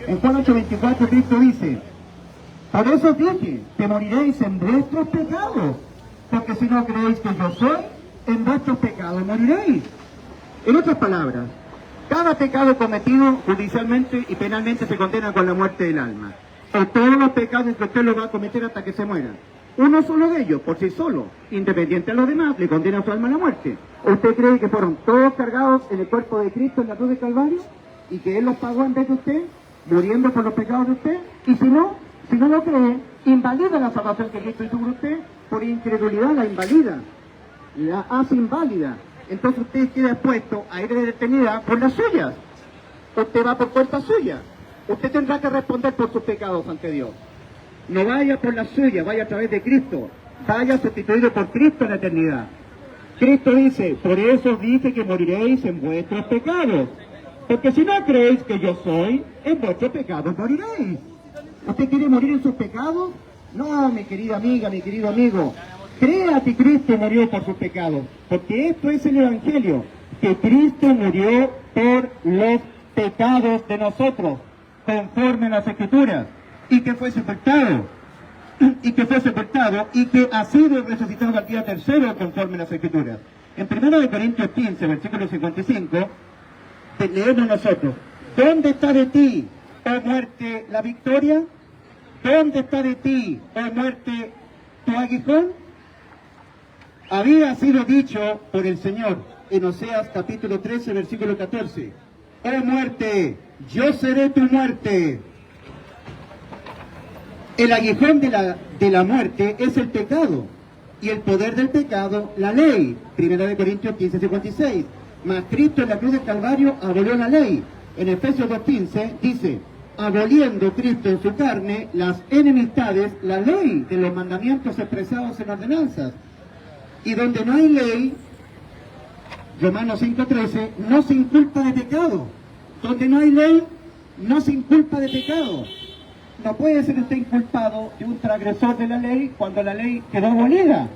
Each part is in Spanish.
En Juan 8:24 Cristo dice: por eso dije que moriréis en vuestros pecados, porque si no creéis que yo soy, en vuestros pecados moriréis. En otras palabras, cada pecado cometido judicialmente y penalmente se condena con la muerte del alma. O todos los pecados que usted los va a cometer hasta que se muera. Uno solo de ellos, por sí solo, independiente a los demás, le condena a su alma a la muerte. ¿Usted cree que fueron todos cargados en el cuerpo de Cristo en la cruz de Calvario? ¿Y que Él los pagó en vez de usted, muriendo por los pecados de usted? Y si no lo cree, invalida la salvación que Cristo hizo por usted, por incredulidad la invalida, la hace inválida. Entonces usted queda expuesto a ir de detenida por las suyas. Usted va por cuenta suya. Usted tendrá que responder por sus pecados ante Dios. No vaya por la suya, vaya a través de Cristo. Vaya sustituido por Cristo en la eternidad. Cristo dice: por eso dije que moriréis en vuestros pecados. Porque si no creéis que yo soy, en vuestros pecados moriréis. ¿Usted quiere morir en sus pecados? No, mi querida amiga, mi querido amigo. Crea que Cristo murió por sus pecados. Porque esto es el Evangelio. Que Cristo murió por los pecados de nosotros, conforme a las Escrituras. Y que fue sepultado. Y que ha sido resucitado al día tercero, conforme a las Escrituras. En 1 Corintios 15, versículo 55, leemos nosotros: ¿dónde está de ti, oh muerte, la victoria? ¿Dónde está de ti, oh muerte, tu aguijón? Había sido dicho por el Señor en Oseas capítulo 13, versículo 14: oh muerte, yo seré tu muerte. El aguijón de la muerte es el pecado, y el poder del pecado, la ley. 1 Corintios 15, 56. Mas Cristo en la cruz del Calvario abolió la ley. En Efesios 2:15 dice: aboliendo Cristo en su carne las enemistades, la ley de los mandamientos expresados en ordenanzas. Y donde no hay ley, Romanos 5:13, no se inculpa de pecado. Donde no hay ley, no se inculpa de pecado. No puede ser usted inculpado de un transgresor de la ley cuando la ley quedó abolida.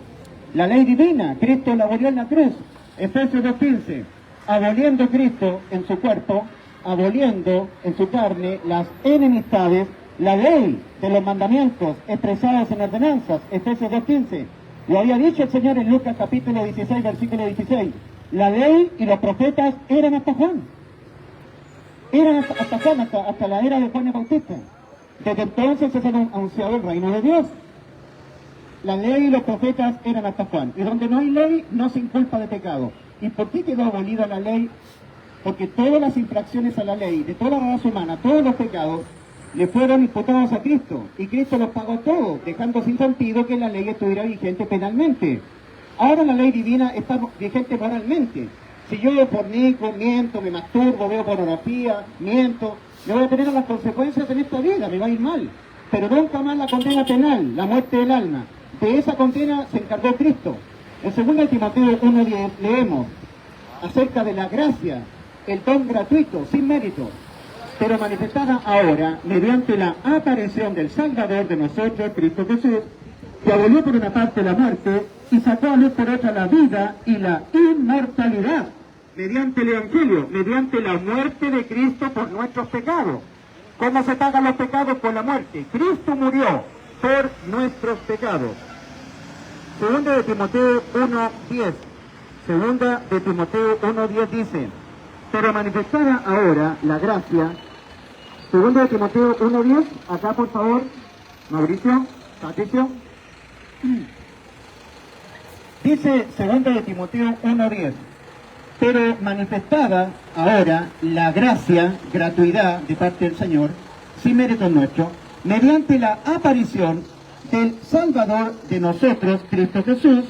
La ley divina, Cristo la abolió en la cruz. Efesios 2:15, aboliendo Cristo en su cuerpo, aboliendo en su carne las enemistades, la ley de los mandamientos expresados en ordenanzas. Efesios 2:15. Lo había dicho el Señor en Lucas capítulo 16, versículo 16. La ley y los profetas eran hasta Juan. Eran hasta Juan, hasta la era de Juan el Bautista. Desde entonces es anunciado el reino de Dios. La ley y los profetas eran hasta Juan. Y donde no hay ley, no se inculpa de pecado. ¿Y por qué quedó abolida la ley? Porque todas las infracciones a la ley, de toda la raza humana, todos los pecados, le fueron imputados a Cristo. Y Cristo los pagó todos, dejando sin sentido que la ley estuviera vigente penalmente. Ahora la ley divina está vigente moralmente. Si yo fornico, miento, me masturbo, veo pornografía, miento, me voy a tener las consecuencias en esta vida, me va a ir mal. Pero nunca más la condena penal, la muerte del alma. De esa condena se encargó Cristo. En 2 Timoteo 1:10 leemos acerca de la gracia, el don gratuito, sin mérito, pero manifestada ahora mediante la aparición del Salvador de nosotros, Cristo Jesús, que abolió por una parte la muerte y sacó a luz por otra la vida y la inmortalidad, mediante el Evangelio, mediante la muerte de Cristo por nuestros pecados. ¿Cómo se pagan los pecados? Por la muerte. Cristo murió por nuestros pecados. 2 de Timoteo 1:10. 2 de Timoteo 1:10 dice: pero manifestada ahora la gracia. 2 de Timoteo 1:10. Acá por favor, Mauricio, Patricio. Dice 2 de Timoteo 1:10. Pero manifestada ahora la gracia, gratuidad de parte del Señor, sin mérito nuestro, mediante la aparición del Salvador de nosotros, Cristo Jesús,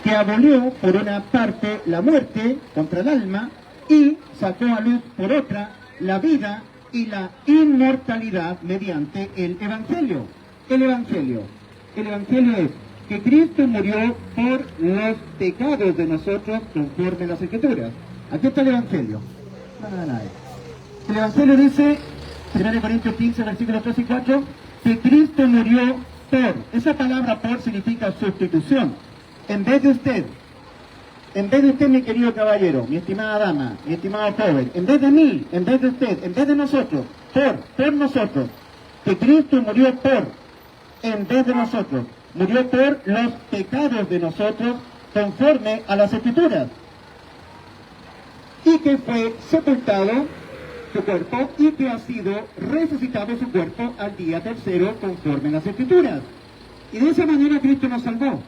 que abolió por una parte la muerte contra el alma y sacó a luz por otra la vida y la inmortalidad mediante el Evangelio. El Evangelio es que Cristo murió por los pecados de nosotros conforme a las Escrituras. Aquí está el Evangelio. El Evangelio dice, 1 Corintios 15, versículos 3 y 4, que Cristo murió por. Esa palabra por significa sustitución. En vez de usted, En vez de usted, mi querido caballero, mi estimada dama, mi estimado joven, en vez de mí, en vez de usted, en vez de nosotros, por nosotros, que Cristo murió en vez de nosotros, murió por los pecados de nosotros, conforme a las Escrituras, y que fue sepultado su cuerpo y que ha sido resucitado su cuerpo al día tercero, conforme a las Escrituras. Y de esa manera Cristo nos salvó,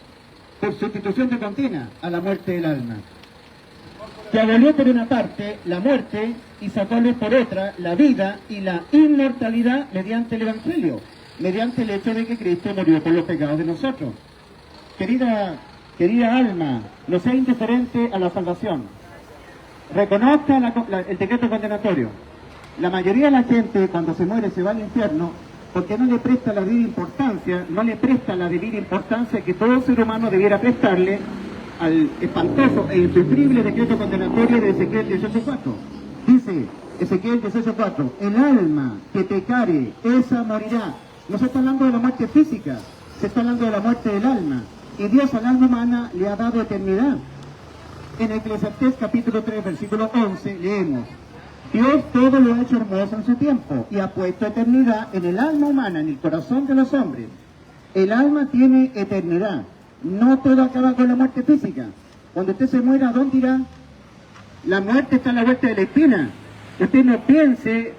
por sustitución de condena a la muerte del alma, que abolió por una parte la muerte y sacóle por otra la vida y la inmortalidad mediante el Evangelio, mediante el hecho de que Cristo murió por los pecados de nosotros. Querida alma, no sea indiferente a la salvación. Reconozca el decreto condenatorio. La mayoría de la gente cuando se muere se va al infierno porque no le presta la debida importancia, no le presta la debida importancia que todo ser humano debiera prestarle al espantoso e insufrible decreto condenatorio de Ezequiel 18:4. Dice Ezequiel 18:4, el alma que pecare, esa morirá. No se está hablando de la muerte física, se está hablando de la muerte del alma. Y Dios al alma humana le ha dado eternidad. En Eclesiastés capítulo 3, versículo 11, leemos: Dios todo lo ha hecho hermoso en su tiempo y ha puesto eternidad en el alma humana, en el corazón de los hombres. El alma tiene eternidad. No todo acaba con la muerte física. Cuando usted se muera, ¿a dónde irá? La muerte está a la vuelta de la esquina. Usted no piense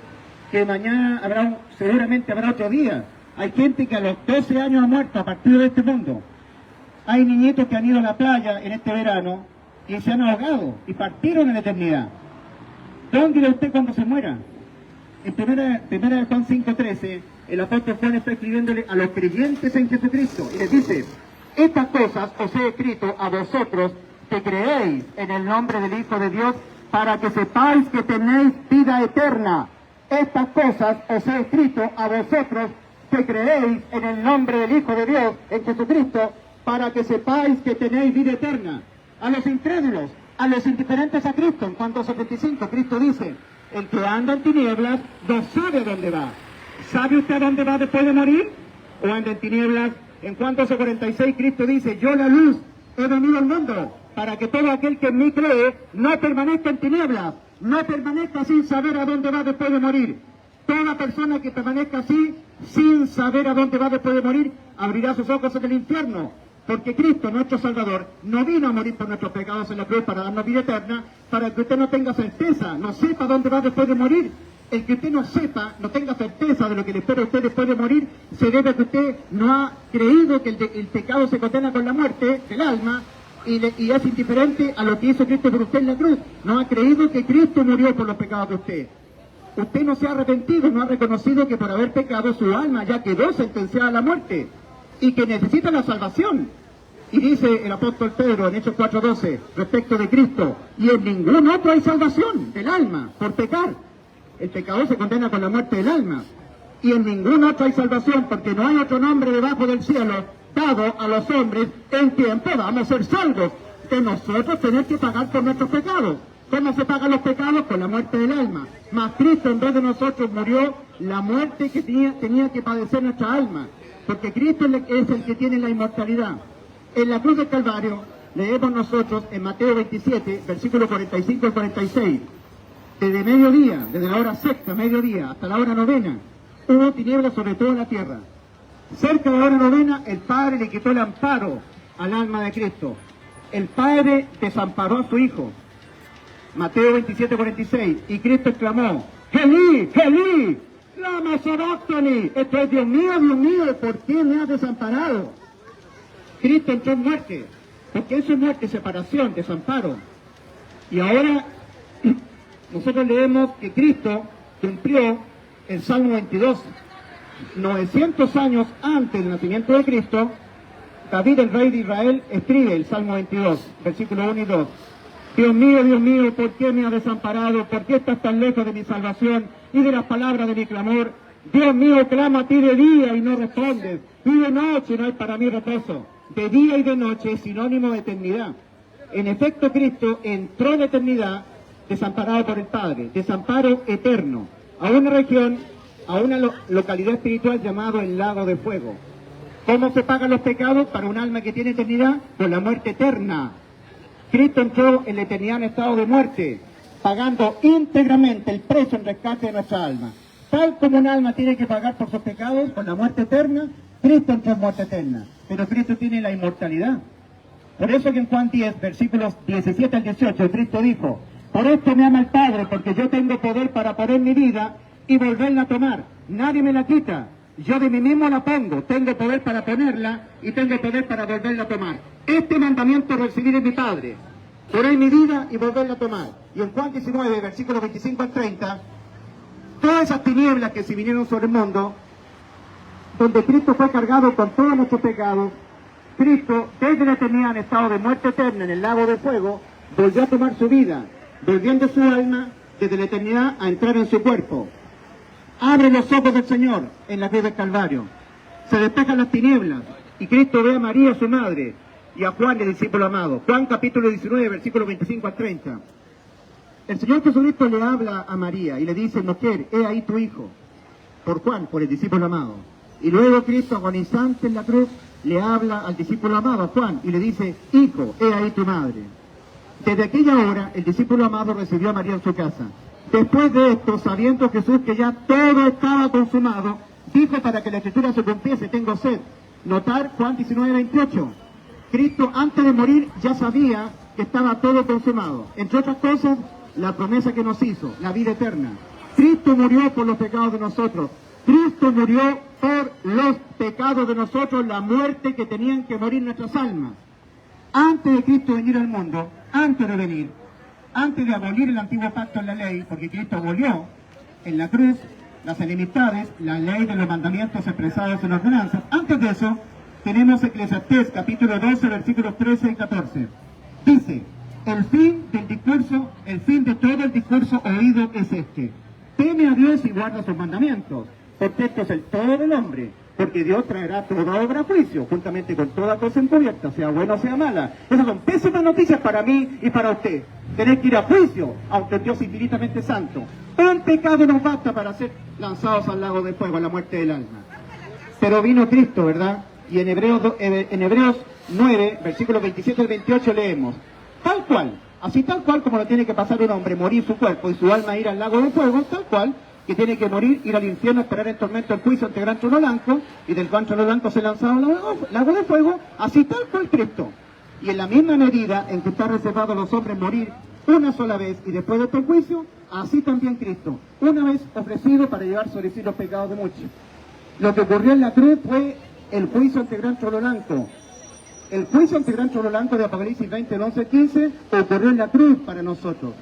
que mañana seguramente habrá otro día. Hay gente que a los 12 años ha muerto a partir de este mundo. Hay niñitos que han ido a la playa en este verano y se han ahogado y partieron en la eternidad. ¿Dónde irá usted cuando se muera? En primera de Juan 5:13, el apóstol Juan está escribiéndole a los creyentes en Jesucristo y les dice: estas cosas os he escrito a vosotros que creéis en el nombre del Hijo de Dios, para que sepáis que tenéis vida eterna. Estas cosas os he escrito a vosotros que creéis en el nombre del Hijo de Dios, en Jesucristo, para que sepáis que tenéis vida eterna. A los incrédulos, a los indiferentes a Cristo, en Juan 2:75, Cristo dice: el que anda en tinieblas no sabe a dónde va. ¿Sabe usted a dónde va después de morir? ¿O anda en tinieblas? En Juan 12:46, Cristo dice: yo la luz he venido al mundo, para que todo aquel que en mí cree no permanezca en tinieblas, no permanezca sin saber a dónde va después de morir. Toda persona que permanezca así, sin saber a dónde va después de morir, abrirá sus ojos en el infierno. Porque Cristo, nuestro Salvador, no vino a morir por nuestros pecados en la cruz para darnos vida eterna, para que usted no tenga certeza, no sepa dónde va después de morir. El que usted no sepa, no tenga certeza de lo que le espera a usted después de morir, se debe a que usted no ha creído que el pecado se condena con la muerte del alma, y es indiferente a lo que hizo Cristo por usted en la cruz. No ha creído que Cristo murió por los pecados de usted. Usted no se ha arrepentido, no ha reconocido que por haber pecado su alma ya quedó sentenciada a la muerte y que necesita la salvación. Y dice el apóstol Pedro en Hechos 4:12 respecto de Cristo: y en ningún otro hay salvación del alma por pecar. El pecador se condena con la muerte del alma. Y en ningún otro hay salvación, porque no hay otro nombre debajo del cielo dado a los hombres en quien podamos ser salvos. De nosotros tener que pagar por nuestros pecados. ¿Cómo se pagan los pecados? Con la muerte del alma. Mas Cristo en vez de nosotros murió la muerte que tenía que padecer nuestra alma. Porque Cristo es el que tiene la inmortalidad. En la cruz del Calvario leemos nosotros en Mateo 27, versículos 45 y 46. Desde mediodía, desde la hora sexta, mediodía, hasta la hora novena, hubo tinieblas sobre toda la tierra. Cerca de la hora novena, el Padre le quitó el amparo al alma de Cristo. El Padre desamparó a su Hijo. Mateo 27, 46. Y Cristo exclamó: Elí, Elí, lama sabachthani. Esto es: Dios mío, ¿por qué me has desamparado? Cristo entró en muerte, porque eso es muerte, separación, desamparo. Y ahora nosotros leemos que Cristo cumplió el Salmo 22. 900 años antes del nacimiento de Cristo, David, el rey de Israel, escribe el Salmo 22, versículos 1 y 2. Dios mío, ¿por qué me has desamparado? ¿Por qué estás tan lejos de mi salvación y de las palabras de mi clamor? Dios mío, clamo a ti de día y no respondes, y de noche no hay para mí reposo. De día y de noche es sinónimo de eternidad. En efecto, Cristo entró en la eternidad desamparado por el Padre, desamparo eterno, a una región, a una localidad espiritual llamado el Lago de Fuego. ¿Cómo se pagan los pecados para un alma que tiene eternidad? Con la muerte eterna. Cristo entró en la eternidad en estado de muerte, pagando íntegramente el precio en rescate de nuestra alma. Tal como un alma tiene que pagar por sus pecados con la muerte eterna, Cristo entró en muerte eterna. Pero Cristo tiene la inmortalidad. Por eso que en Juan 10, versículos 17 al 18, Cristo dijo: por esto me ama el Padre, porque yo tengo poder para poner mi vida y volverla a tomar. Nadie me la quita. Yo de mí mismo la pongo. Tengo poder para ponerla y tengo poder para volverla a tomar. Este mandamiento recibí de mi Padre: poner mi vida y volverla a tomar. Y en Juan 19, versículos 25 al 30, todas esas tinieblas que se vinieron sobre el mundo, donde Cristo fue cargado con todos nuestros pecados, Cristo, desde la eternidad en estado de muerte eterna en el lago de fuego, volvió a tomar su vida, volviendo su alma desde la eternidad a entrar en su cuerpo. Abre los ojos del Señor en la cruz del Calvario. Se despejan las tinieblas y Cristo ve a María, su madre, y a Juan, el discípulo amado. Juan capítulo 19, versículos 25 al 30. El Señor Jesucristo le habla a María y le dice: mujer, he ahí tu hijo. Por Juan, por el discípulo amado. Y luego Cristo, agonizante en la cruz, le habla al discípulo amado, a Juan, y le dice: hijo, he ahí tu madre. Desde aquella hora, el discípulo amado recibió a María en su casa. Después de esto, sabiendo Jesús que ya todo estaba consumado, dijo, para que la escritura se cumpliese: tengo sed. Notar Juan 19, 28. Cristo, antes de morir, ya sabía que estaba todo consumado. Entre otras cosas, la promesa que nos hizo, la vida eterna. Cristo murió por los pecados de nosotros. Cristo murió por los pecados de nosotros, la muerte que tenían que morir nuestras almas. Antes de Cristo venir al mundo, antes de venir, antes de abolir el antiguo pacto en la ley, porque Cristo abolió en la cruz las enemistades, la ley de los mandamientos expresados en ordenanzas. Antes de eso, tenemos Eclesiastés, capítulo 12, versículos 13 y 14. Dice: el fin del discurso, el fin de todo el discurso oído es este: teme a Dios y guarda sus mandamientos, porque esto es el todo del hombre, porque Dios traerá toda obra a juicio, juntamente con toda cosa encubierta, sea buena o sea mala. Esas son pésimas noticias para mí y para usted. Tenés que ir a juicio, aunque Dios es infinitamente santo. Un pecado nos basta para ser lanzados al lago de fuego, a la muerte del alma. Pero vino Cristo, ¿verdad? Y en Hebreos 9, versículos 27 al 28 leemos: tal cual, así tal cual como lo tiene que pasar un hombre, morir su cuerpo y su alma ir al lago de fuego, tal cual que tiene que morir, ir al infierno, esperar en tormento el juicio ante gran trono blanco, y del gran trono blanco se lanzaba al lago de fuego, así tal cual Cristo. Y en la misma medida en que está reservado a los hombres morir una sola vez y después de este juicio, así también Cristo, una vez ofrecido para llevar sobre sí los pecados de muchos. Lo que ocurrió en la cruz fue el juicio ante gran trono blanco. El juicio ante gran trono blanco de Apocalipsis 20, 11, 15 ocurrió en la cruz para nosotros.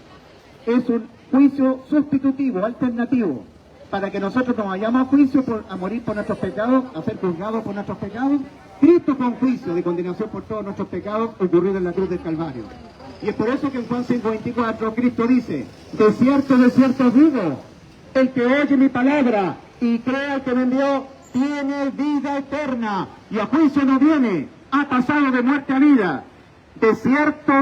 Es un juicio sustitutivo, alternativo, para que nosotros nos vayamos a juicio, a morir por nuestros pecados, a ser juzgados por nuestros pecados. Cristo fue un juicio de condenación por todos nuestros pecados ocurrido en la cruz del Calvario. Y es por eso que en Juan 5:24 Cristo dice: de cierto os digo, el que oye mi palabra y crea al que me envió, tiene vida eterna, y a juicio no viene, ha pasado de muerte a vida. De cierto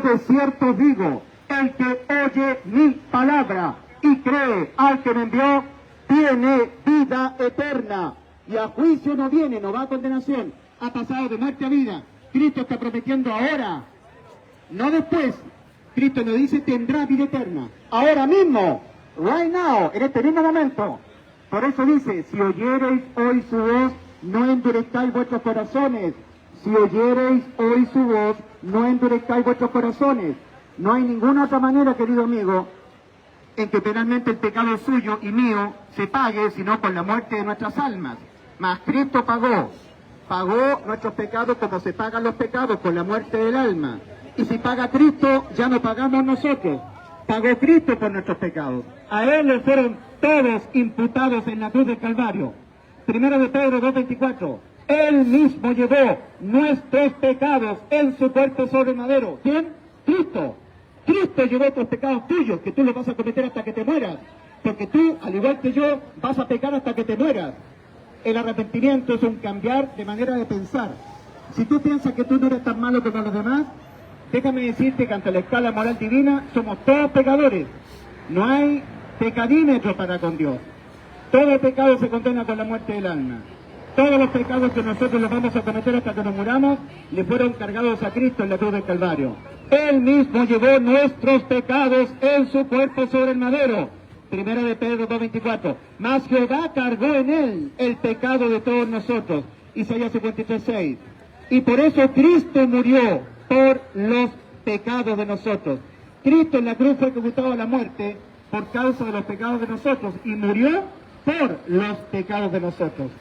os digo, el que oye mi palabra y cree al que me envió, tiene vida eterna, y a juicio no viene, no va a condenación, ha pasado de muerte a vida. Cristo está prometiendo ahora, no después. Cristo nos dice: tendrá vida eterna, ahora mismo, right now, en este mismo momento. Por eso dice: si oyereis hoy su voz, no endurezcáis vuestros corazones. Si oyereis hoy su voz, no endurezcáis vuestros corazones. No hay ninguna otra manera, querido amigo, en que penalmente el pecado suyo y mío se pague, sino con la muerte de nuestras almas. Mas Cristo pagó nuestros pecados como se pagan los pecados, con la muerte del alma. Y si paga Cristo, ya no pagamos nosotros. Pagó Cristo por nuestros pecados. A Él le fueron todos imputados en la cruz del Calvario. Primero de Pedro 2:24. Él mismo llevó nuestros pecados en su cuerpo sobre el madero. ¿Quién? Cristo. Cristo llevó tus pecados tuyos, que tú los vas a cometer hasta que te mueras. Porque tú, al igual que yo, vas a pecar hasta que te mueras. El arrepentimiento es un cambiar de manera de pensar. Si tú piensas que tú no eres tan malo como los demás, déjame decirte que ante la escala moral divina somos todos pecadores. No hay pecadímetro para con Dios. Todo pecado se condena con la muerte del alma. Todos los pecados que nosotros los vamos a cometer hasta que nos muramos, le fueron cargados a Cristo en la cruz del Calvario. Él mismo llevó nuestros pecados en su cuerpo sobre el madero. Primera de Pedro 2:24. Mas Jehová cargó en él el pecado de todos nosotros. Isaías 53:6. Y por eso Cristo murió por los pecados de nosotros. Cristo en la cruz fue ejecutado a la muerte por causa de los pecados de nosotros y murió por los pecados de nosotros.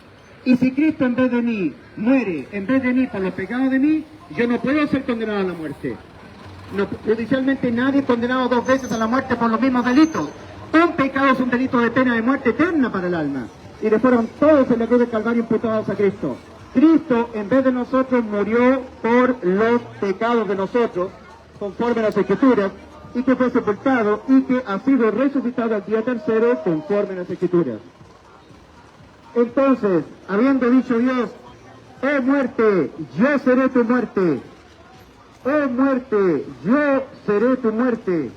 Y si Cristo en vez de mí muere, en vez de mí por los pecados de mí, yo no puedo ser condenado a la muerte. No, judicialmente nadie es condenado 2 veces a la muerte por los mismos delitos. Un pecado es un delito de pena de muerte eterna para el alma. Y le fueron todos en la cruz del Calvario imputados a Cristo. Cristo, en vez de nosotros, murió por los pecados de nosotros, conforme a las Escrituras, y que fue sepultado y que ha sido resucitado al día tercero, conforme a las Escrituras. Entonces, habiendo dicho Dios, oh muerte, yo seré tu muerte. Oh muerte, yo seré tu muerte.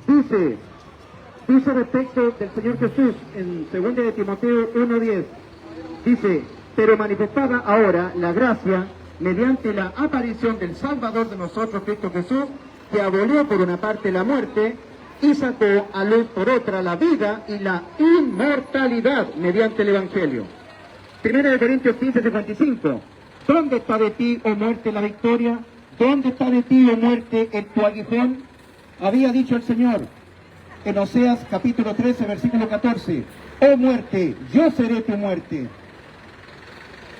Dice respecto del Señor Jesús en 2 de Timoteo 1:10, dice, pero manifestada ahora la gracia mediante la aparición del Salvador de nosotros, Cristo Jesús, que abolió por una parte la muerte y sacó a luz por otra la vida y la inmortalidad mediante el Evangelio. 1 Corintios 15:55. ¿Dónde está de ti, oh muerte, la victoria? ¿Dónde está de ti, oh muerte, el tu aguijón? Había dicho el Señor en Oseas capítulo 13, versículo 14, oh muerte, yo seré tu muerte.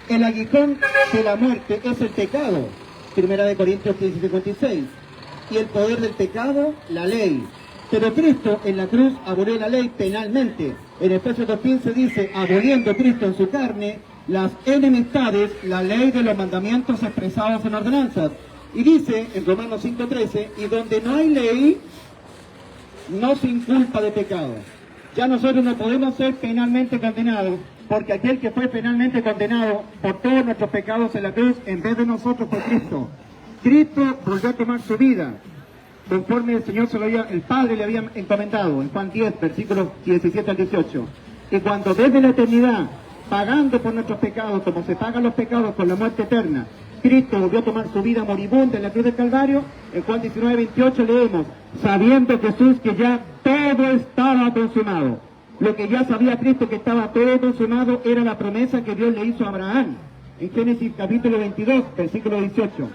El aguijón de la muerte es el pecado, 1 Corintios 15:56, y el poder del pecado, la ley. Pero Cristo en la cruz abolió la ley penalmente. En Efesios 2:15 dice, aboliendo Cristo en su carne las enemistades, la ley de los mandamientos expresados en ordenanzas. Y dice en Romanos 5:13, y donde no hay ley, no se inculpa de pecado. Ya nosotros no podemos ser penalmente condenados, porque aquel que fue penalmente condenado por todos nuestros pecados en la cruz, en vez de nosotros, fue Cristo. Cristo volvió a tomar su vida, conforme el Señor el Padre le había encomendado, en Juan 10, versículos 17 al 18. Y cuando desde la eternidad, pagando por nuestros pecados, como se pagan los pecados con la muerte eterna, Cristo volvió a tomar su vida moribunda en la cruz del Calvario, en Juan 19:28 leemos, sabiendo Jesús que ya todo estaba consumado. Lo que ya sabía Cristo que estaba todo consumado era la promesa que Dios le hizo a Abraham. En Génesis capítulo 22, versículo 18.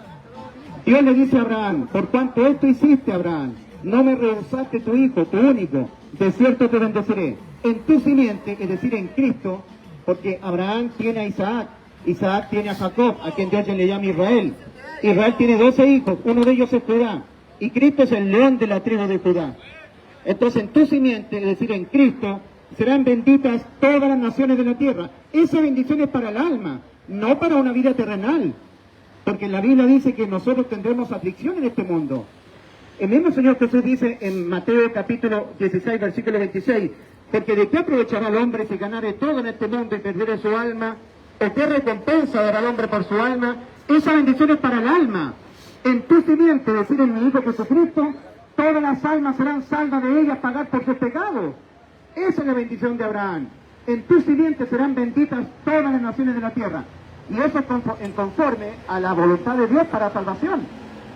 Dios le dice a Abraham, por cuanto esto hiciste, Abraham, no me rehusaste tu hijo, tu único, de cierto te bendeciré. En tu simiente, es decir, en Cristo, porque Abraham tiene a Isaac, Isaac tiene a Jacob, a quien Dios le llama Israel. Israel tiene 12 hijos, uno de ellos es Judá, y Cristo es el león de la tribu de Judá. Entonces en tu simiente, es decir, en Cristo, serán benditas todas las naciones de la tierra. Esa bendición es para el alma, no para una vida terrenal. Porque la Biblia dice que nosotros tendremos aflicción en este mundo. El mismo Señor Jesús dice en Mateo capítulo 16, versículo 26, porque ¿de qué aprovechará el hombre si ganare todo en este mundo y perdiere su alma? ¿O qué recompensa dará el hombre por su alma? Esa bendición es para el alma. En tu simiente, es decir, en mi Hijo Jesucristo, todas las almas serán salvas de ellas, pagar por sus pecados. Esa es la bendición de Abraham. En tu simiente serán benditas todas las naciones de la tierra. Y eso es conforme a la voluntad de Dios para salvación.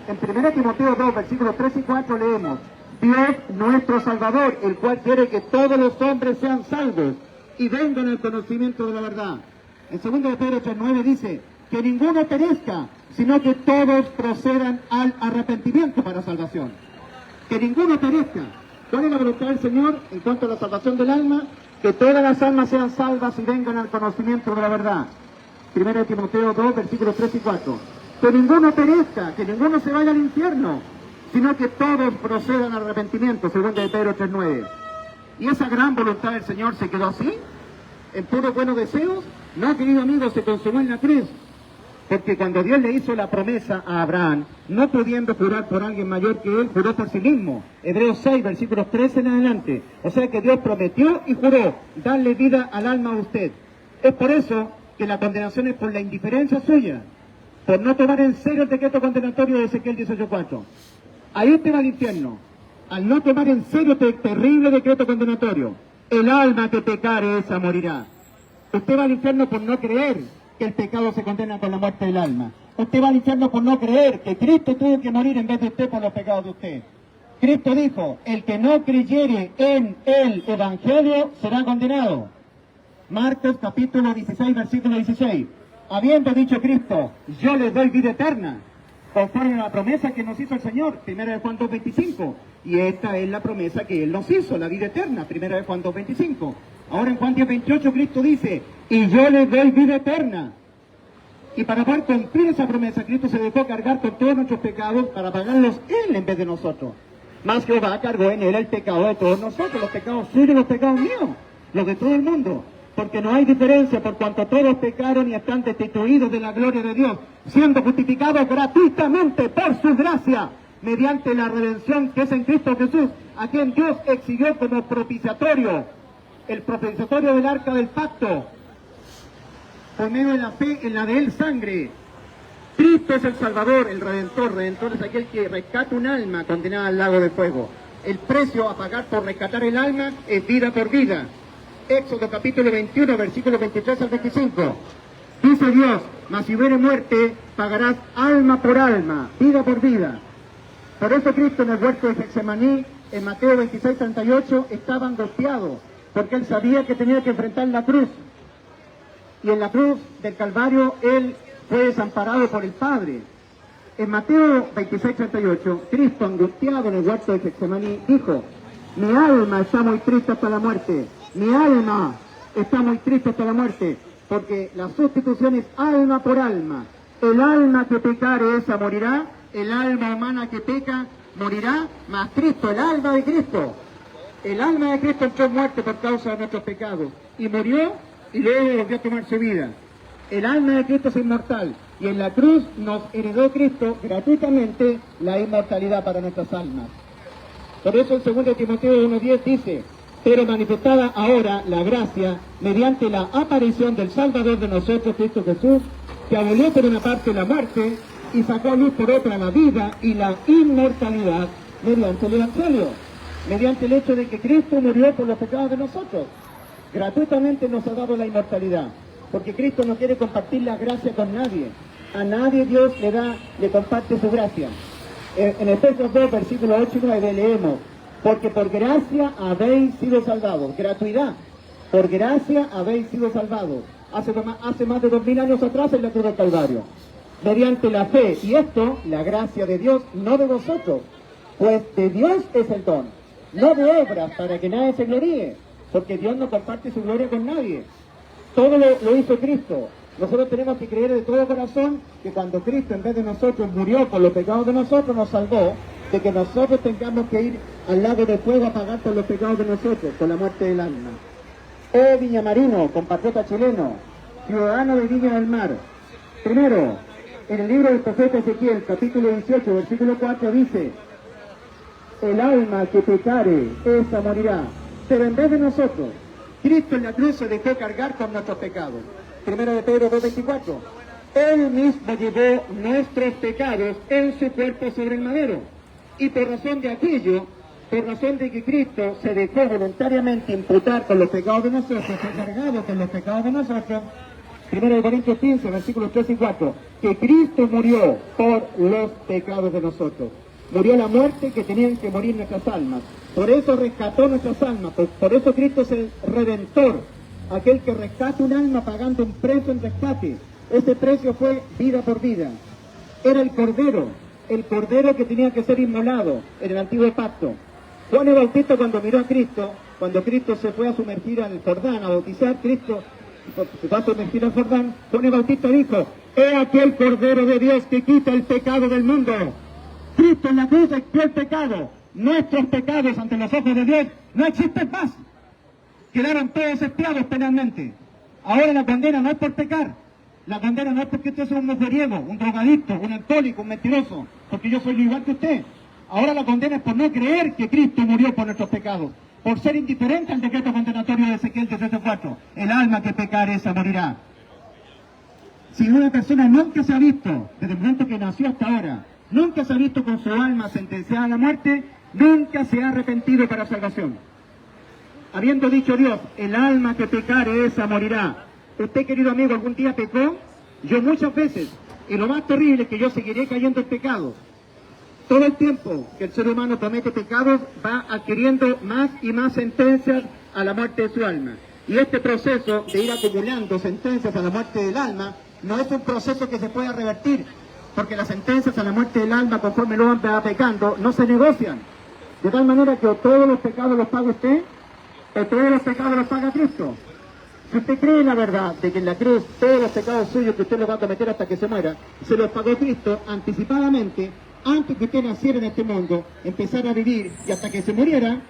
En 1 Timoteo 2, versículos 3 y 4 leemos, Dios nuestro Salvador, el cual quiere que todos los hombres sean salvos y vengan al conocimiento de la verdad. En 2 de Pedro 3:9 dice, que ninguno perezca, sino que todos procedan al arrepentimiento para salvación. Que ninguno perezca. ¿Cuál es la voluntad del Señor en cuanto a la salvación del alma? Que todas las almas sean salvas y vengan al conocimiento de la verdad. 1 Timoteo 2, versículos 3 y 4. Que ninguno perezca, que ninguno se vaya al infierno, sino que todos procedan al arrepentimiento, 2 de Pedro 3:9. ¿Y esa gran voluntad del Señor se quedó así? ¿En puros buenos deseos? No, querido amigo, se consumó en la cruz. Porque cuando Dios le hizo la promesa a Abraham, no pudiendo jurar por alguien mayor que él, juró por sí mismo. Hebreos 6, versículos 13 en adelante. O sea que Dios prometió y juró darle vida al alma a usted. Es por eso que la condenación es por la indiferencia suya, por no tomar en serio el decreto condenatorio de Ezequiel 18:4. Ahí usted va al infierno, al no tomar en serio este terrible decreto condenatorio. El alma que pecare, esa morirá. Usted va al infierno por no creer que el pecado se condena con la muerte del alma. Usted va al infierno por no creer que Cristo tuvo que morir en vez de usted por los pecados de usted. Cristo dijo, el que no creyere en el Evangelio será condenado. Marcos capítulo 16, versículo 16. Habiendo dicho Cristo, yo les doy vida eterna, conforme a la promesa que nos hizo el Señor, 1 Juan 2:25. Y esta es la promesa que Él nos hizo, la vida eterna, 1 Juan 2:25. Ahora en Juan 10:28 Cristo dice, y yo les doy vida eterna. Y para poder cumplir esa promesa, Cristo se dejó cargar con todos nuestros pecados para pagarlos Él en vez de nosotros. Más Jehová cargó en Él el pecado de todos nosotros, los pecados suyos y los pecados míos, los de todo el mundo. Porque no hay diferencia por cuanto todos pecaron y están destituidos de la gloria de Dios, siendo justificados gratuitamente por su gracia, mediante la redención que es en Cristo Jesús, a quien Dios exigió como propiciatorio, el propiciatorio del arca del pacto, por medio de la fe en la de él sangre. Cristo es el Salvador, el Redentor. Redentor es aquel que rescata un alma condenada al lago de fuego. El precio a pagar por rescatar el alma es vida por vida. Éxodo capítulo 21, versículos 23 al 25. Dice Dios, mas si hubiere muerte, pagarás alma por alma, vida por vida. Por eso Cristo en el huerto de Getsemaní, en Mateo 26, 38, estaba angustiado, porque él sabía que tenía que enfrentar la cruz. Y en la cruz del Calvario, él fue desamparado por el Padre. En Mateo 26, 38, Cristo, angustiado en el huerto de Getsemaní, dijo, mi alma está muy triste hasta la muerte. Mi alma está muy triste hasta la muerte, porque la sustitución es alma por alma. El alma que pecare, esa morirá. El alma humana que peca, morirá. Mas Cristo, el alma de Cristo. El alma de Cristo entró en muerte por causa de nuestros pecados. Y murió y luego volvió a tomar su vida. El alma de Cristo es inmortal. Y en la cruz nos heredó Cristo gratuitamente la inmortalidad para nuestras almas. Por eso en 2 Timoteo 1:10 dice, pero manifestada ahora la gracia mediante la aparición del Salvador de nosotros, Cristo Jesús, que abolió por una parte la muerte y sacó a luz por otra la vida y la inmortalidad mediante el Evangelio, mediante el hecho de que Cristo murió por los pecados de nosotros. Gratuitamente nos ha dado la inmortalidad, porque Cristo no quiere compartir la gracia con nadie. A nadie Dios le comparte su gracia. En Efesios 2, versículos 8 y 9 leemos, porque por gracia habéis sido salvados, gratuidad, por gracia habéis sido salvados, hace más de 2000 años atrás en la cruz del Calvario, mediante la fe, y esto, la gracia de Dios, no de vosotros, pues de Dios es el don, no de obras para que nadie se gloríe, porque Dios no comparte su gloria con nadie, todo lo hizo Cristo. Nosotros tenemos que creer de todo corazón que cuando Cristo en vez de nosotros murió por los pecados de nosotros, nos salvó de que nosotros tengamos que ir al lago de fuego a pagar por los pecados de nosotros, por la muerte del alma. Oh Villamarino, compatriota chileno, ciudadano de Viña del Mar. Primero, en el libro del profeta Ezequiel, capítulo 18, versículo 4, dice, el alma que pecare, esa morirá. Pero en vez de nosotros, Cristo en la cruz se dejó cargar con nuestros pecados. Primero de Pedro 2:24. Él mismo llevó nuestros pecados en su cuerpo sobre el madero. Y por razón de aquello, por razón de que Cristo se dejó voluntariamente imputar con los pecados de nosotros, fue cargado con los pecados de nosotros, 1 Corintios 15, versículos 3 y 4, que Cristo murió por los pecados de nosotros. Murió la muerte que tenían que morir nuestras almas. Por eso rescató nuestras almas. Por eso Cristo es el Redentor, aquel que rescata un alma pagando un precio en rescate. Ese precio fue vida por vida. Era el Cordero que tenía que ser inmolado en el antiguo pacto. Juan el Bautista cuando miró a Cristo, cuando Cristo se fue a sumergir al Jordán, a bautizar, Cristo se va a sumergir al Jordán, Juan el Bautista dijo, he aquí el Cordero de Dios que quita el pecado del mundo. Cristo en la cruz expió el pecado. Nuestros pecados ante los ojos de Dios no existen más. Quedaron todos expiados penalmente. Ahora la condena no es por pecar. La condena no es porque usted sea un mujeriego, un drogadicto, un alcohólico, un mentiroso, porque yo soy igual que usted. Ahora la condena es por no creer que Cristo murió por nuestros pecados, por ser indiferente al decreto condenatorio de Ezequiel 18:4. El alma que pecare, esa morirá. Si una persona nunca se ha visto, desde el momento que nació hasta ahora, nunca se ha visto con su alma sentenciada a la muerte, nunca se ha arrepentido para salvación. Habiendo dicho Dios, el alma que pecare, esa morirá. Usted, querido amigo, algún día pecó, yo muchas veces, y lo más terrible es que yo seguiré cayendo en pecado. Todo el tiempo que el ser humano comete pecados va adquiriendo más y más sentencias a la muerte de su alma. Y este proceso de ir acumulando sentencias a la muerte del alma no es un proceso que se pueda revertir, porque las sentencias a la muerte del alma, conforme el hombre va pecando, no se negocian. De tal manera que o todos los pecados los paga usted, o todos los pecados los paga Cristo. Si usted cree en la verdad de que en la cruz todos los pecados suyos que usted los va a cometer hasta que se muera, se los pagó Cristo anticipadamente, antes que usted naciera en este mundo, empezara a vivir y hasta que se muriera,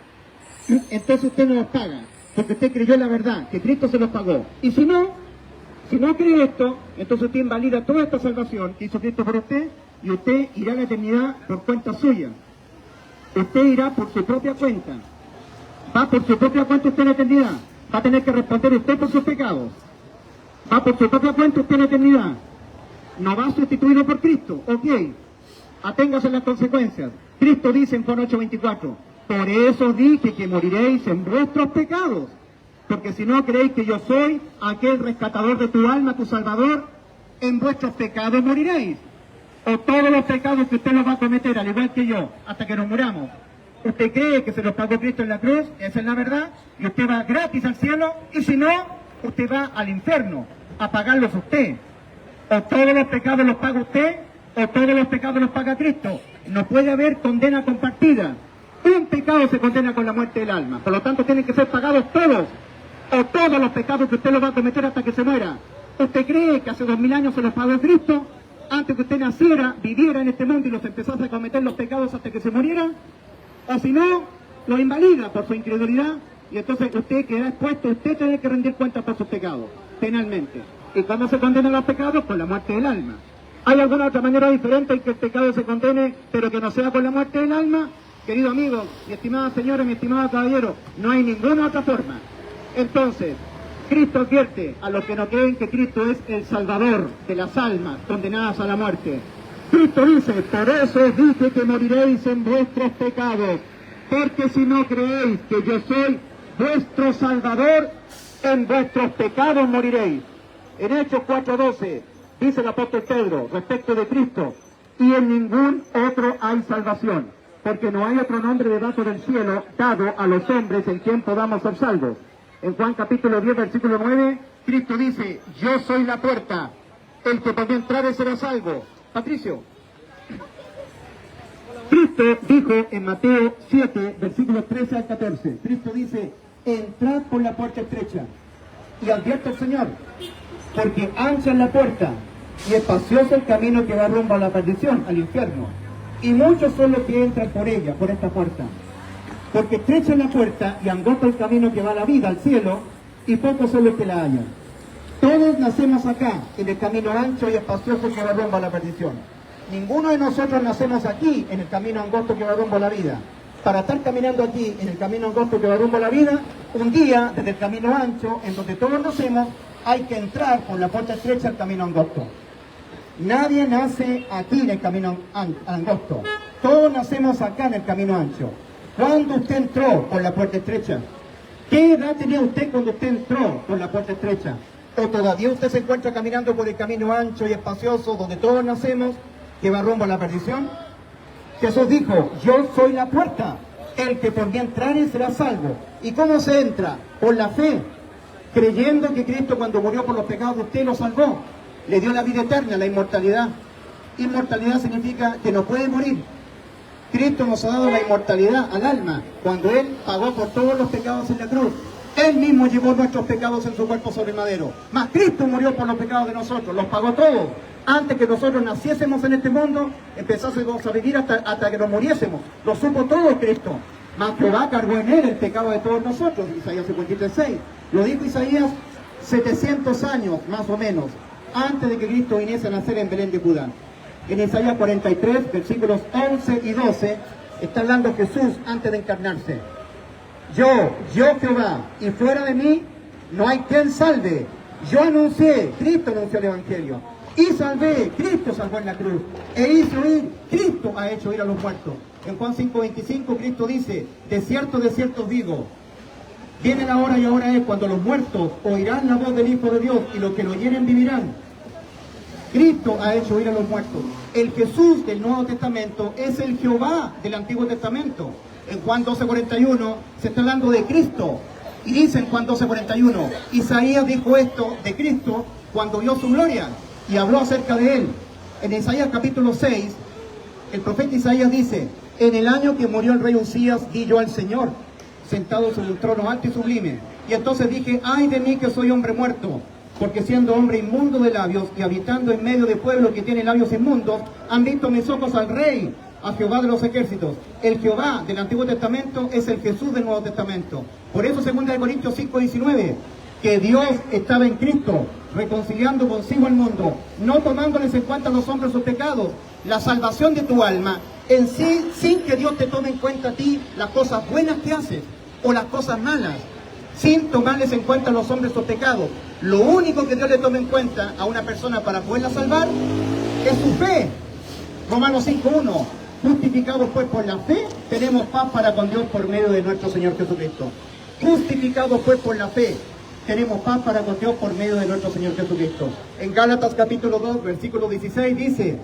entonces usted no los paga, porque usted creyó en la verdad, que Cristo se los pagó. Y si no cree esto, entonces usted invalida toda esta salvación que hizo Cristo por usted, y usted irá a la eternidad por cuenta suya. Usted irá por su propia cuenta. Va por su propia cuenta usted en la eternidad. Va a tener que responder usted por sus pecados. Va por su propia cuenta usted en la eternidad. No va sustituido por Cristo. Ok. Aténgase a las consecuencias. Cristo dice en Juan 8:24, por eso dije que moriréis en vuestros pecados, porque si no creéis que yo soy aquel rescatador de tu alma, tu salvador, en vuestros pecados moriréis. O todos los pecados que usted los va a cometer, al igual que yo, hasta que nos muramos. Usted cree que se los pagó Cristo en la cruz, esa es la verdad, y usted va gratis al cielo, y si no, usted va al infierno a pagarlos usted. O todos los pecados los paga usted, o todos los pecados los paga Cristo. No puede haber condena compartida. Un pecado se condena con la muerte del alma. Por lo tanto, tienen que ser pagados todos. O todos los pecados que usted los va a cometer hasta que se muera. ¿Usted cree que hace 2000 años se los pagó Cristo? Antes que usted naciera, viviera en este mundo y los empezase a cometer los pecados hasta que se muriera. O si no, lo invalida por su incredulidad. Y entonces usted queda expuesto, usted tiene que rendir cuentas por sus pecados, penalmente. ¿Y cómo se condenan los pecados? Con la muerte del alma. ¿Hay alguna otra manera diferente en que el pecado se condene, pero que no sea con la muerte del alma? Querido amigo, mi estimada señora, mi estimado caballero, no hay ninguna otra forma. Entonces, Cristo advierte a los que no creen que Cristo es el Salvador de las almas condenadas a la muerte. Cristo dice, por eso os dije que moriréis en vuestros pecados, porque si no creéis que yo soy vuestro Salvador, en vuestros pecados moriréis. En Hechos 4:12, dice el apóstol Pedro, respecto de Cristo, y en ningún otro hay salvación, porque no hay otro nombre debajo del cielo dado a los hombres en quien podamos ser salvos. En Juan capítulo 10, versículo 9, Cristo dice, yo soy la puerta, el que por mí entrare será salvo. Patricio. Cristo dijo en Mateo 7, versículos 13 al 14, Cristo dice, entrad por la puerta estrecha, y advierte al Señor, porque ancha es la puerta, y espacioso el camino que va rumbo a la perdición, al infierno, y muchos son los que entran por ella, por esta puerta. Porque estrecha es la puerta y angosto el camino que va a la vida, al cielo, y pocos son los que la hallan. Todos nacemos acá, en el camino ancho y espacioso que va rumbo a la perdición. Ninguno de nosotros nacemos aquí, en el camino angosto que va rumbo a la vida. Para estar caminando aquí, en el camino angosto que va rumbo a la vida, un día, desde el camino ancho, en donde todos nacemos, hay que entrar por la puerta estrecha al camino angosto. Nadie nace aquí en el camino angosto. Todos nacemos acá en el camino ancho. ¿Cuándo usted entró por la puerta estrecha? ¿Qué edad tenía usted cuando usted entró por la puerta estrecha? ¿O todavía usted se encuentra caminando por el camino ancho y espacioso donde todos nacemos, que va rumbo a la perdición? Jesús dijo, yo soy la puerta, el que por mí entrare será salvo. ¿Y cómo se entra? Por la fe, creyendo que Cristo cuando murió por los pecados de usted lo salvó, le dio la vida eterna, la inmortalidad. Inmortalidad significa que no puede morir. Cristo nos ha dado la inmortalidad al alma cuando Él pagó por todos los pecados en la cruz. Él mismo llevó nuestros pecados en su cuerpo sobre el madero. Mas Cristo murió por los pecados de nosotros, los pagó todos. Antes que nosotros naciésemos en este mundo, empezásemos a vivir hasta que nos muriésemos. Lo supo todo Cristo. Mas Jehová cargó en Él el pecado de todos nosotros. Isaías 53:6. Lo dijo Isaías 700 años, más o menos, antes de que Cristo viniese a nacer en Belén de Judá. En Isaías 43, versículos 11 y 12, está hablando Jesús antes de encarnarse. Yo Jehová, y fuera de mí no hay quien salve. Yo anuncié, Cristo anunció el Evangelio. Y salvé, Cristo salvó en la cruz. E hizo ir, Cristo ha hecho ir a los muertos. En Juan 5:25 Cristo dice, de cierto os digo, Viene la hora y ahora es cuando los muertos oirán la voz del Hijo de Dios y los que lo oyeren vivirán. Cristo ha hecho oír a los muertos. El Jesús del Nuevo Testamento es el Jehová del Antiguo Testamento. En Juan 12:41 se está hablando de Cristo. Y dice en Juan 12:41, Isaías dijo esto de Cristo cuando vio su gloria y habló acerca de él. En Isaías capítulo 6, el profeta Isaías dice, en el año que murió el rey Usías, vi yo al Señor, sentado sobre un trono alto y sublime. Y entonces dije, ay de mí que soy hombre muerto, porque siendo hombre inmundo de labios y habitando en medio de pueblo que tiene labios inmundos, han visto mis ojos al Rey, a Jehová de los ejércitos. El Jehová del Antiguo Testamento es el Jesús del Nuevo Testamento. Por eso 2 Corintios 5:19, que Dios estaba en Cristo, reconciliando consigo el mundo, no tomándoles en cuenta a los hombres sus pecados, la salvación de tu alma, en sí, sin que Dios te tome en cuenta a ti las cosas buenas que haces, o las cosas malas, sin tomarles en cuenta a los hombres sus pecados. Lo único que Dios le toma en cuenta a una persona para poderla salvar es su fe. Romanos 5:1, justificados pues por la fe, tenemos paz para con Dios por medio de nuestro Señor Jesucristo. Justificados pues por la fe, tenemos paz para con Dios por medio de nuestro Señor Jesucristo. En Gálatas capítulo 2, versículo 16 dice,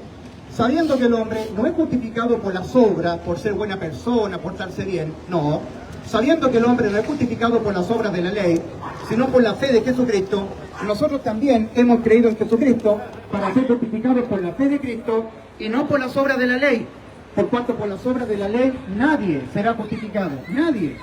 sabiendo que el hombre no es justificado por las obras, por ser buena persona, portarse bien, no. Sabiendo que el hombre no es justificado por las obras de la ley, sino por la fe de Jesucristo, nosotros también hemos creído en Jesucristo para ser justificados por la fe de Cristo y no por las obras de la ley. Por cuanto por las obras de la ley nadie será justificado, nadie.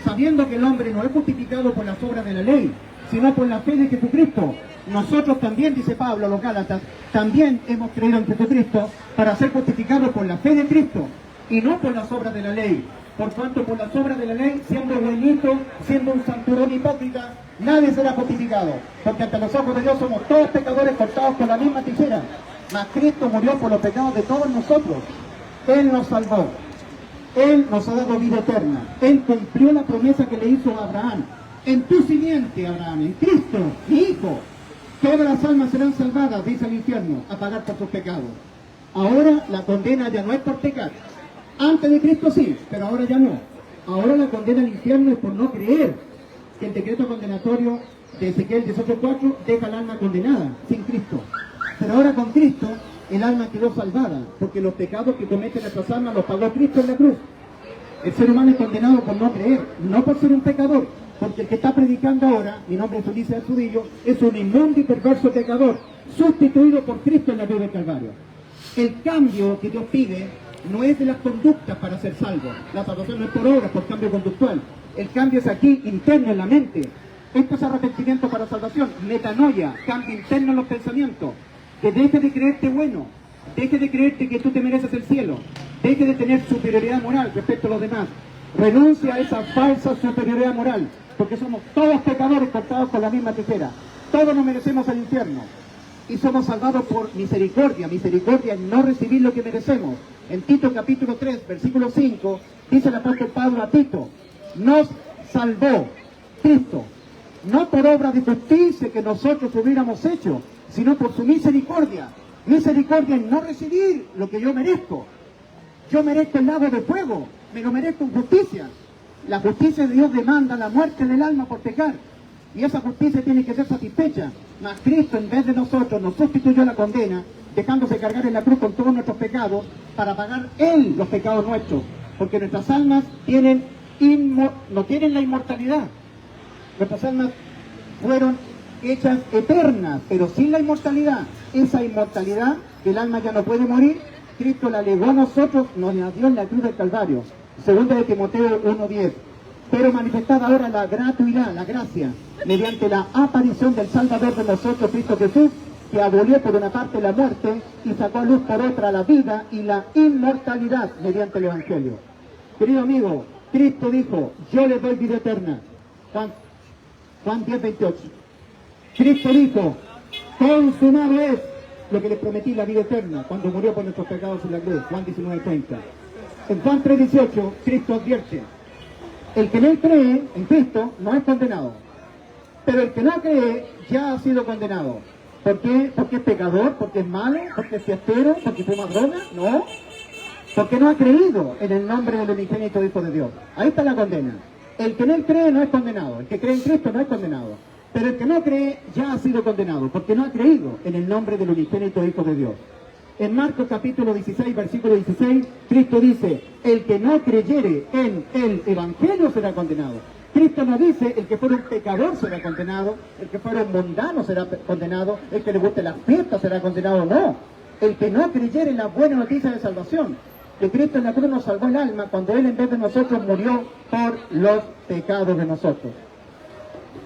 Sabiendo que el hombre no es justificado por las obras de la ley, sino por la fe de Jesucristo, nosotros también, dice Pablo a los Gálatas, también hemos creído en Jesucristo para ser justificados por la fe de Cristo y no por las obras de la ley. Por cuanto por las obras de la ley, siendo buenito, siendo un santurrón hipócrita, nadie será justificado, porque ante los ojos de Dios somos todos pecadores cortados con la misma tijera. Mas Cristo murió por los pecados de todos nosotros. Él nos salvó. Él nos ha dado vida eterna. Él cumplió la promesa que le hizo a Abraham. En tu simiente, Abraham, en Cristo, mi hijo, todas las almas serán salvadas, dice el infierno, a pagar por sus pecados. Ahora la condena ya no es por pecar. Antes de Cristo sí, pero ahora ya no. Ahora la condena al infierno es por no creer que el decreto condenatorio de Ezequiel 18:4 deja al alma condenada, sin Cristo. Pero ahora con Cristo, el alma quedó salvada, porque los pecados que cometen nuestras almas los pagó Cristo en la cruz. El ser humano es condenado por no creer, no por ser un pecador, porque el que está predicando ahora, mi nombre es Ulises Astudillo, es un inmundo y perverso pecador, sustituido por Cristo en la cruz del Calvario. El cambio que Dios pide no es de las conductas para ser salvo. La salvación no es por obras, por cambio conductual. El cambio es aquí, interno en la mente. Esto es arrepentimiento para salvación, metanoia, cambio interno en los pensamientos. Que deje de creerte bueno, deje de creerte que tú te mereces el cielo, deje de tener superioridad moral respecto a los demás. Renuncia a esa falsa superioridad moral, porque somos todos pecadores cortados con la misma tijera. Todos nos merecemos el infierno. Y somos salvados por misericordia. Misericordia es no recibir lo que merecemos. En Tito capítulo 3, versículo 5, dice el apóstol Pablo a Tito, nos salvó Cristo, no por obra de justicia que nosotros hubiéramos hecho, sino por su misericordia. Misericordia es no recibir lo que yo merezco. Yo merezco el lago de fuego, me lo merezco en justicia. La justicia de Dios demanda la muerte del alma por pecar. Y esa justicia tiene que ser satisfecha. Mas Cristo, en vez de nosotros, nos sustituyó la condena, dejándose cargar en la cruz con todos nuestros pecados, para pagar Él los pecados nuestros. Porque nuestras almas no tienen la inmortalidad. Nuestras almas fueron hechas eternas, pero sin la inmortalidad. Esa inmortalidad, que el alma ya no puede morir, Cristo la legó a nosotros, nos la dio en la cruz del Calvario. Segunda de Timoteo 1:10. Pero manifestada ahora la gratuidad, la gracia, mediante la aparición del Salvador de nosotros, Cristo Jesús, que abolió por una parte la muerte y sacó a luz por otra la vida y la inmortalidad mediante el Evangelio. Querido amigo, Cristo dijo, yo les doy vida eterna. Juan 10:28. Cristo dijo, consumado es lo que les prometí, la vida eterna, cuando murió por nuestros pecados en la cruz. Juan 19:30. En Juan 3:18, Cristo advierte, el que no cree en Cristo no es condenado, pero el que no cree ya ha sido condenado. ¿Por qué? ¿Porque es pecador? ¿Porque es malo? ¿Porque es fiestero? ¿Porque fuma droga? No, porque no ha creído en el nombre del unigénito Hijo de Dios. Ahí está la condena. El que no cree no es condenado, el que cree en Cristo no es condenado. Pero el que no cree ya ha sido condenado, porque no ha creído en el nombre del unigénito Hijo de Dios. En Marcos capítulo 16, versículo 16, Cristo dice, el que no creyere en el Evangelio será condenado. Cristo no dice, el que fuera un pecador será condenado, el que fuera un mundano será condenado, el que le guste las fiestas será condenado, no. El que no creyere en la buena noticia de salvación, que Cristo en la cruz nos salvó el alma cuando Él en vez de nosotros murió por los pecados de nosotros.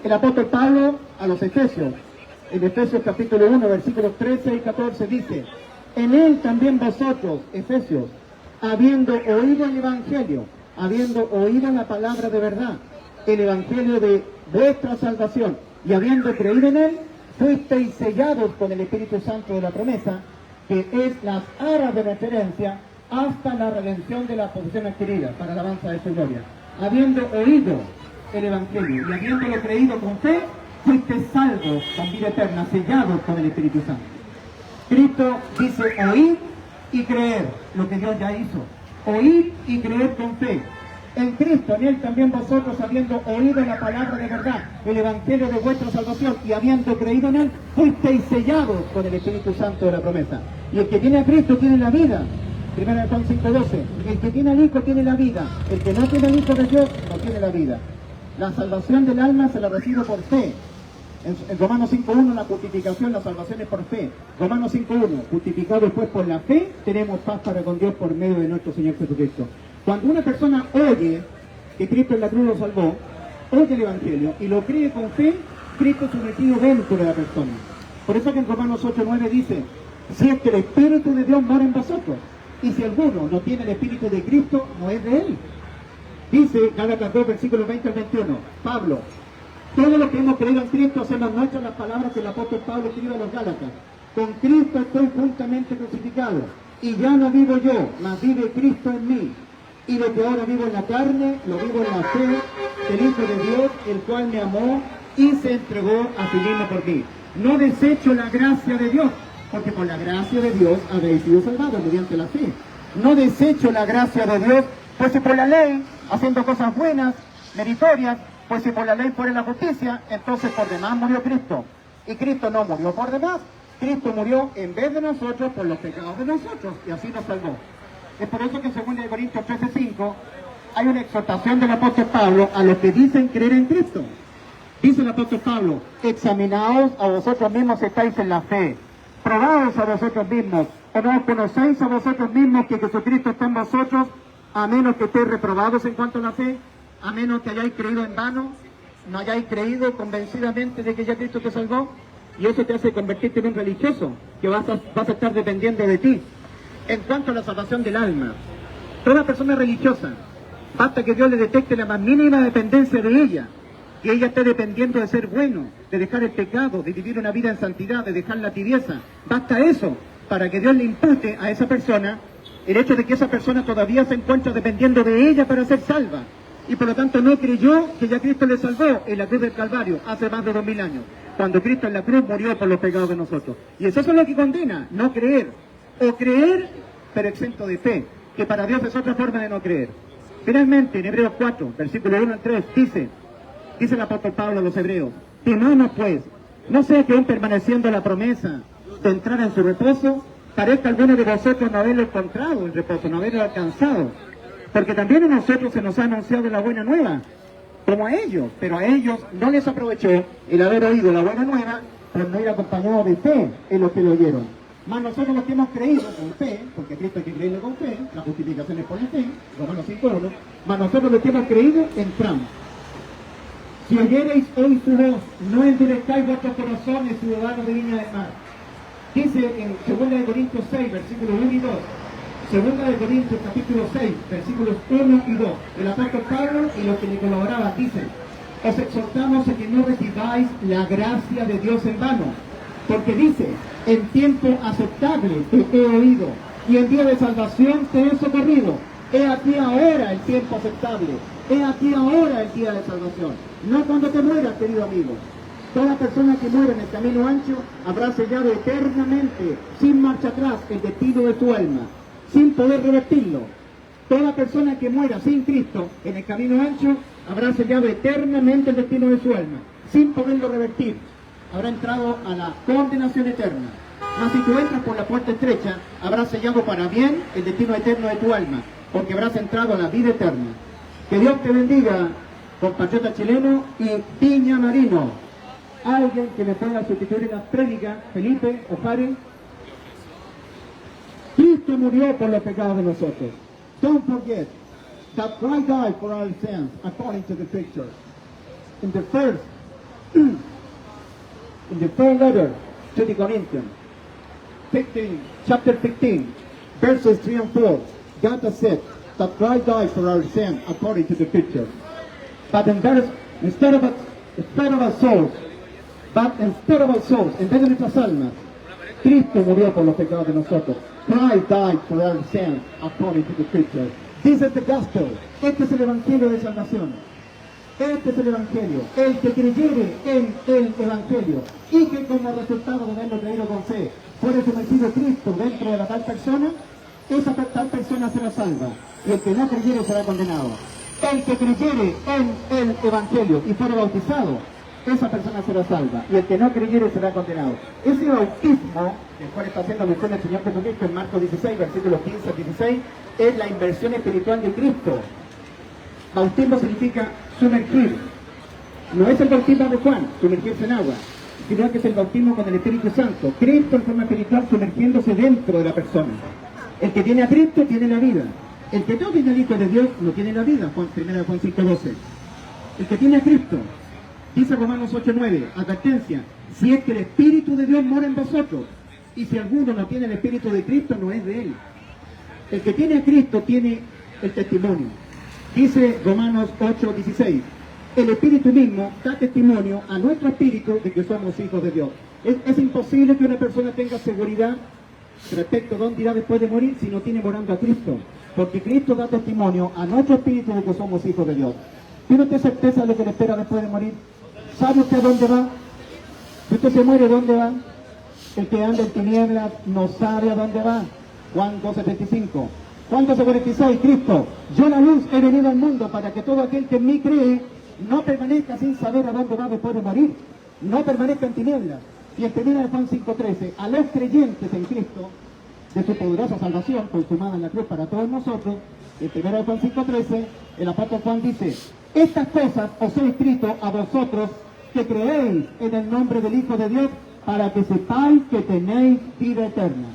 El apóstol Pablo a los Efesios, en Efesios capítulo 1, versículos 13 y 14 dice, en Él también vosotros, Efesios, habiendo oído el Evangelio, habiendo oído la palabra de verdad, el Evangelio de vuestra salvación, y habiendo creído en Él, fuisteis sellados con el Espíritu Santo de la promesa, que es las aras de referencia hasta la redención de la posesión adquirida, para la alabanza de su gloria. Habiendo oído el Evangelio y habiéndolo creído con fe, fuiste salvos con vida eterna, sellados con el Espíritu Santo. Cristo dice oír y creer, lo que Dios ya hizo. Oír y creer con fe. En Cristo, en Él también vosotros, habiendo oído la palabra de verdad, el Evangelio de vuestra salvación, y habiendo creído en Él, fuisteis sellados con el Espíritu Santo de la promesa. Y el que tiene a Cristo tiene la vida. 1 Juan 5:12. El que tiene al Hijo tiene la vida. El que no tiene al Hijo de Dios no tiene la vida. La salvación del alma se la recibe por fe. En Romanos 5.1 la justificación, la salvación es por fe. Romanos 5.1, justificados pues por la fe, tenemos paz para con Dios por medio de nuestro Señor Jesucristo. Cuando una persona oye que Cristo en la cruz lo salvó, oye el Evangelio y lo cree con fe, Cristo es sometido dentro de la persona. Por eso que en Romanos 8.9 dice, si es que el Espíritu de Dios mora en vosotros, y si alguno no tiene el Espíritu de Cristo, no es de Él. Dice Gálatas 2, versículos 20 al 21, Pablo, todos los que hemos creído en Cristo hacemos nuestras las palabras que el apóstol Pablo escribe a los Gálatas. Con Cristo estoy juntamente crucificado, y ya no vivo yo, mas vive Cristo en mí. Y lo que ahora vivo en la carne, lo vivo en la fe del Hijo de Dios, el cual me amó y se entregó a sí mismo por mí. No desecho la gracia de Dios, porque por la gracia de Dios habéis sido salvados mediante la fe. No desecho la gracia de Dios, pues si por la ley, haciendo cosas buenas, meritorias, pues si por la ley fuera la justicia, entonces por demás murió Cristo. Y Cristo no murió por demás. Cristo murió en vez de nosotros por los pecados de nosotros, y así nos salvó. Es por eso que en 2 Corintios 13:5 hay una exhortación del apóstol Pablo a los que dicen creer en Cristo. Dice el apóstol Pablo, examinaos a vosotros mismos si estáis en la fe. Probaos a vosotros mismos, o no os conocéis a vosotros mismos que Jesucristo está en vosotros, a menos que estéis reprobados en cuanto a la fe, a menos que hayáis creído en vano, no hayáis creído convencidamente de que ya Cristo te salvó, y eso te hace convertirte en un religioso, que vas a estar dependiendo de ti. En cuanto a la salvación del alma, toda persona religiosa, basta que Dios le detecte la más mínima dependencia de ella, que ella esté dependiendo de ser bueno, de dejar el pecado, de vivir una vida en santidad, de dejar la tibieza. Basta eso para que Dios le impute a esa persona el hecho de que esa persona todavía se encuentra dependiendo de ella para ser salva. Y por lo tanto no creyó que ya Cristo le salvó en la cruz del Calvario hace más de 2000 años, cuando Cristo en la cruz murió por los pecados de nosotros. Y eso es lo que condena, no creer. O creer, pero exento de fe, que para Dios es otra forma de no creer. Finalmente, en Hebreos 4, versículo 1 al 3, dice el apóstol Pablo a los hebreos, temamos pues, no sea que aún permaneciendo la promesa de entrar en su reposo, parezca alguno de vosotros no haberlo encontrado el reposo, no haberlo alcanzado. Porque también a nosotros se nos ha anunciado la buena nueva, como a ellos, pero a ellos no les aprovechó el haber oído la buena nueva, por no ir acompañado de fe en los que lo oyeron. Más nosotros los que hemos creído con fe, porque Cristo hay que creerlo con fe, la justificación es por la fe, Romanos 5:1, más nosotros los que hemos creído entramos. Si oyereis hoy su voz, no endurezcáis vuestros corazones, ciudadanos de Viña del Mar. Dice en 2 Corintios 6, versículos 1 y 2, 2 Corintios capítulo 6, versículos 1 y 2, el apóstol Pablo y los que le colaboraban dicen, os exhortamos a que no recibáis la gracia de Dios en vano, porque dice, en tiempo aceptable te he oído, y en día de salvación te he socorrido. He aquí ahora el tiempo aceptable, he aquí ahora el día de salvación. No cuando te mueras, querido amigo. Toda persona que muere en el camino ancho habrá sellado eternamente, sin marcha atrás, el destino de su alma, sin poder revertirlo. Toda persona que muera sin Cristo en el camino ancho habrá sellado eternamente el destino de su alma, sin poderlo revertir. Habrá entrado a la condenación eterna. Mas si tú entras por la puerta estrecha, habrás sellado para bien el destino eterno de tu alma, porque habrás entrado a la vida eterna. Que Dios te bendiga, compatriota chileno y Viña Marino. Alguien que me pueda sustituir en la prédica, Felipe o Jare. Cristo murió por los pecados de nosotros. Don't forget that Christ died for our sins, according to the picture. In the first letter to the Corinthians, chapter 15, verses 3 and 4, God has said that Christ died for our sins, according to the picture. But instead of our souls, en vez de nuestras almas, Cristo murió por los pecados de nosotros. Christ died for our sins, according to the picture. This is the gospel. Este es el evangelio de salvación. Este es el evangelio. El que creyere en el evangelio y que como resultado de haberlo creído con fe fuere sumergido Cristo dentro de la tal persona, esa tal persona será salva. Y el que no creyere será condenado. El que creyere en el evangelio y fuere bautizado, esa persona será salva. Y el que no creyere será condenado. Ese bautismo, del cual está haciendo mención el Señor Jesucristo en Marcos 16, versículos 15 al 16, es la inversión espiritual de Cristo. Bautismo significa sumergir. No es el bautismo de Juan, sumergirse en agua, sino que es el bautismo con el Espíritu Santo. Cristo en forma espiritual sumergiéndose dentro de la persona. El que tiene a Cristo tiene la vida. El que no tiene al Hijo de Dios no tiene la vida. 1 Juan 5:12. El que tiene a Cristo, dice Romanos 8:9, advertencia, si es que el Espíritu de Dios mora en vosotros, y si alguno no tiene el Espíritu de Cristo, no es de él. El que tiene a Cristo tiene el testimonio. Dice Romanos 8:16, el Espíritu mismo da testimonio a nuestro espíritu de que somos hijos de Dios. Es imposible que una persona tenga seguridad respecto a dónde irá después de morir si no tiene morando a Cristo, porque Cristo da testimonio a nuestro espíritu de que somos hijos de Dios. ¿Tiene usted certeza de lo que le espera después de morir? ¿Sabe usted a dónde va? Si usted se muere, ¿dónde va? El que anda en tinieblas no sabe a dónde va. Juan 12:25. Juan 12:46, Cristo, yo la luz he venido al mundo para que todo aquel que en mí cree no permanezca sin saber a dónde va después de morir, no permanezca en tinieblas. Y en 1 Juan 5:13, a los creyentes en Cristo, de su poderosa salvación consumada en la cruz para todos nosotros, en 1 Juan 5:13, el apóstol Juan dice, estas cosas os he escrito a vosotros que creéis en el nombre del Hijo de Dios, para que sepáis que tenéis vida eterna.